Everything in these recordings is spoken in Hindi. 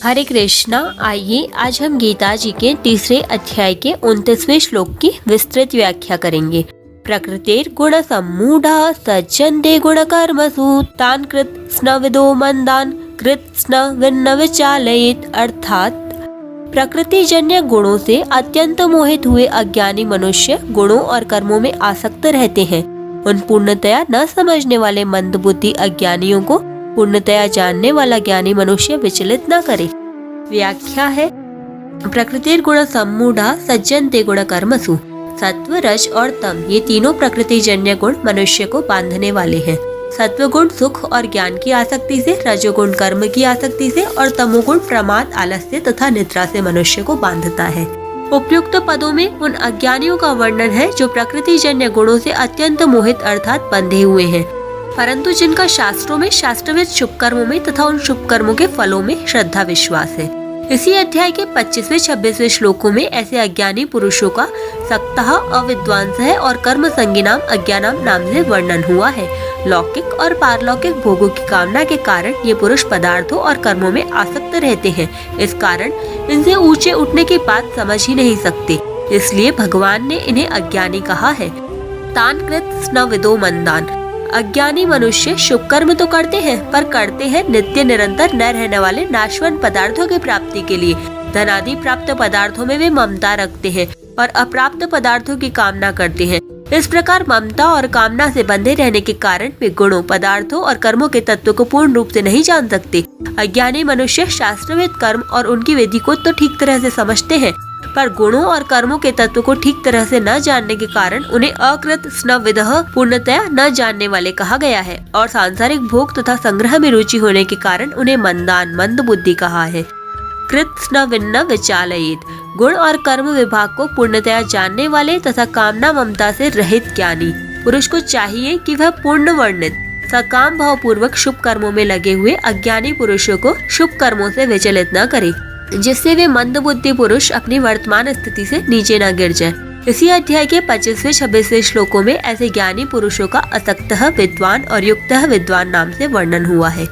हरे कृष्णा। आइए आज हम गीता जी के तीसरे अध्याय के 29वें श्लोक की विस्तृत व्याख्या करेंगे। प्रकृतिर गुण सम्मूढ़ा सज्जन्ते गुण कर्मसु तान् कृत्स्न विदो मंदान् कृत्स्न विन्न विचालयेत्। अर्थात प्रकृति जन्य गुणों से अत्यंत मोहित हुए अज्ञानी मनुष्य गुणों और कर्मों में आसक्त रहते हैं। उन पूर्णतया न समझने वाले मंद बुद्धि अज्ञानियों को पूर्णतया जानने वाला ज्ञानी मनुष्य विचलित न करे। व्याख्या है, प्रकृतिर गुण सम्मूढ़ा सज्जन्ते गुण कर्मसु। सत्व, रज और तम ये तीनों प्रकृति जन्य गुण मनुष्य को बांधने वाले हैं। सत्व गुण सुख और ज्ञान की आसक्ति से, रजोगुण कर्म की आसक्ति से और तमोगुण प्रमाद, आलस्य तथा निद्रा से मनुष्य को बांधता है। उपयुक्त पदों में उन अज्ञानियों का वर्णन है जो प्रकृति जन्य गुणों से अत्यंत मोहित अर्थात बंधे हुए हैं, परंतु जिनका शास्त्रों में, शास्त्रविद शुभ कर्मों में तथा उन शुभ कर्मों के फलों में श्रद्धा विश्वास है। इसी अध्याय के 25वें-26वें श्लोकों में ऐसे अज्ञानी पुरुषों का सक्तः अविद्वांस है और कर्म संज्ञानाम अज्ञानाम नाम से वर्णन हुआ है। लौकिक और पारलौकिक भोगों की कामना के कारण ये पुरुष पदार्थों और कर्मों में आसक्त रहते हैं। इस कारण इनसे ऊंचे उठने की बात समझ ही नहीं सकते, इसलिए भगवान ने इन्हें अज्ञानी कहा है। तान् कृत्स्न विदो मंदान्। अज्ञानी मनुष्य शुभ कर्म तो करते हैं, पर करते हैं नित्य निरंतर न रहने वाले नाशवान पदार्थों की प्राप्ति के लिए। धन आदि प्राप्त पदार्थों में वे ममता रखते हैं और अप्राप्त पदार्थों की कामना करते हैं। इस प्रकार ममता और कामना से बंधे रहने के कारण वे गुणों, पदार्थों और कर्मों के तत्व को पूर्ण रूप से नहीं जान सकते। अज्ञानी मनुष्य शास्त्रविद कर्म और उनकी विधि को तो ठीक तरह से समझते हैं, पर गुणों और कर्मों के तत्व को ठीक तरह से न जानने के कारण उन्हें अकृत्स्नविदः पूर्णतया न जानने वाले कहा गया है, और सांसारिक भोग तथा संग्रह में रुचि होने के कारण उन्हें मंदान, मंद बुद्धि कहा है। कृत्स्न विन्न विचालयेत्। गुण और कर्म विभाग को पूर्णतया जानने वाले तथा कामना ममता से रहित ज्ञानी पुरुष को चाहिए कि वह पूर्ण वर्णित सकाम भाव पूर्वक शुभ कर्मों में लगे हुए अज्ञानी पुरुषों को शुभ कर्मों से विचलित न करे, जिससे वे मंद बुद्धि पुरुष अपनी वर्तमान स्थिति से नीचे न गिर जाए। इसी अध्याय के 25वें-26वें श्लोकों में ऐसे ज्ञानी पुरुषों का असक्तः विद्वान और युक्तः विद्वान नाम से वर्णन हुआ है।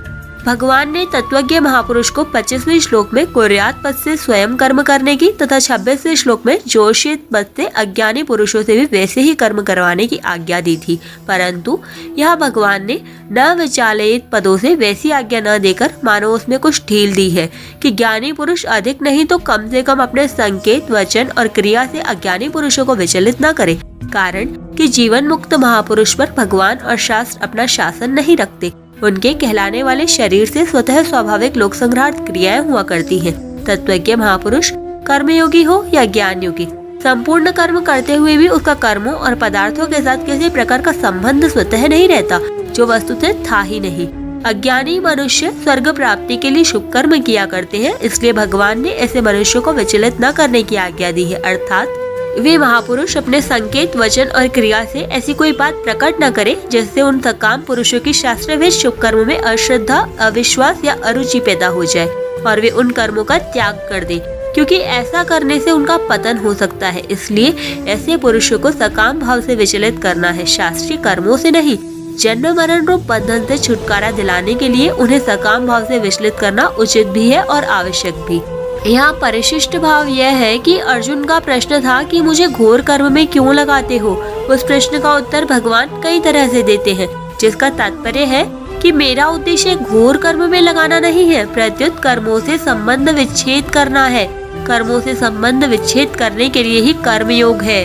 भगवान ने तत्वज्ञ महापुरुष को 25वें श्लोक में कुर्यात पद से स्वयं कर्म करने की तथा 26वें श्लोक में जोशित पद से अज्ञानी पुरुषों से भी वैसे ही कर्म करवाने की आज्ञा दी थी, परंतु यहाँ भगवान ने न विचालयित पदों से वैसी आज्ञा न देकर मानो उसमें कुछ ढील दी है कि ज्ञानी पुरुष अधिक नहीं तो कम से कम अपने संकेत, वचन और क्रिया से अज्ञानी पुरुषों को विचलित न करे, कारण कि जीवन मुक्त महापुरुष पर भगवान और शास्त्र अपना शासन नहीं रखते। उनके कहलाने वाले शरीर से स्वतः स्वाभाविक लोक संग्रहार्थ क्रियाएं हुआ करती हैं। तत्वज्ञ महापुरुष कर्मयोगी हो या ज्ञान योगी, संपूर्ण कर्म करते हुए भी उसका कर्मों और पदार्थों के साथ किसी प्रकार का संबंध स्वतः नहीं रहता, जो वस्तुतः था ही नहीं। अज्ञानी मनुष्य स्वर्ग प्राप्ति के लिए शुभ कर्म किया करते हैं, इसलिए भगवान ने ऐसे मनुष्यों को विचलित न करने की आज्ञा दी है, अर्थात वे महापुरुष अपने संकेत, वचन और क्रिया से ऐसी कोई बात प्रकट न करे जिससे उन सकाम पुरुषों की शास्त्रविद शुभ कर्मों में अश्रद्धा, अविश्वास या अरुचि पैदा हो जाए और वे उन कर्मों का त्याग कर दे, क्योंकि ऐसा करने से उनका पतन हो सकता है। इसलिए ऐसे पुरुषों को सकाम भाव से विचलित करना है, शास्त्रीय कर्मों से नहीं। जन्म मरण रूप बंधन से छुटकारा दिलाने के लिए उन्हें सकाम भाव से विचलित करना उचित भी है और आवश्यक भी। यहाँ परिशिष्ट भाव यह है कि अर्जुन का प्रश्न था कि मुझे घोर कर्म में क्यों लगाते हो। उस प्रश्न का उत्तर भगवान कई तरह से देते हैं, जिसका तात्पर्य है कि मेरा उद्देश्य घोर कर्म में लगाना नहीं है, प्रत्युत कर्मों से संबंध विच्छेद करना है। कर्मों से संबंध विच्छेद करने के लिए ही कर्मयोग है।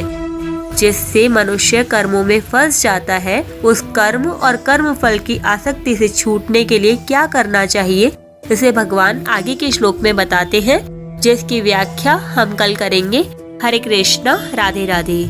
जिससे मनुष्य कर्मों में फंस जाता है, उस कर्म और कर्म फल की आसक्ति से छूटने के लिए क्या करना चाहिए, इसे भगवान आगे के श्लोक में बताते हैं, जिसकी व्याख्या हम कल करेंगे। हरे कृष्णा, राधे राधे।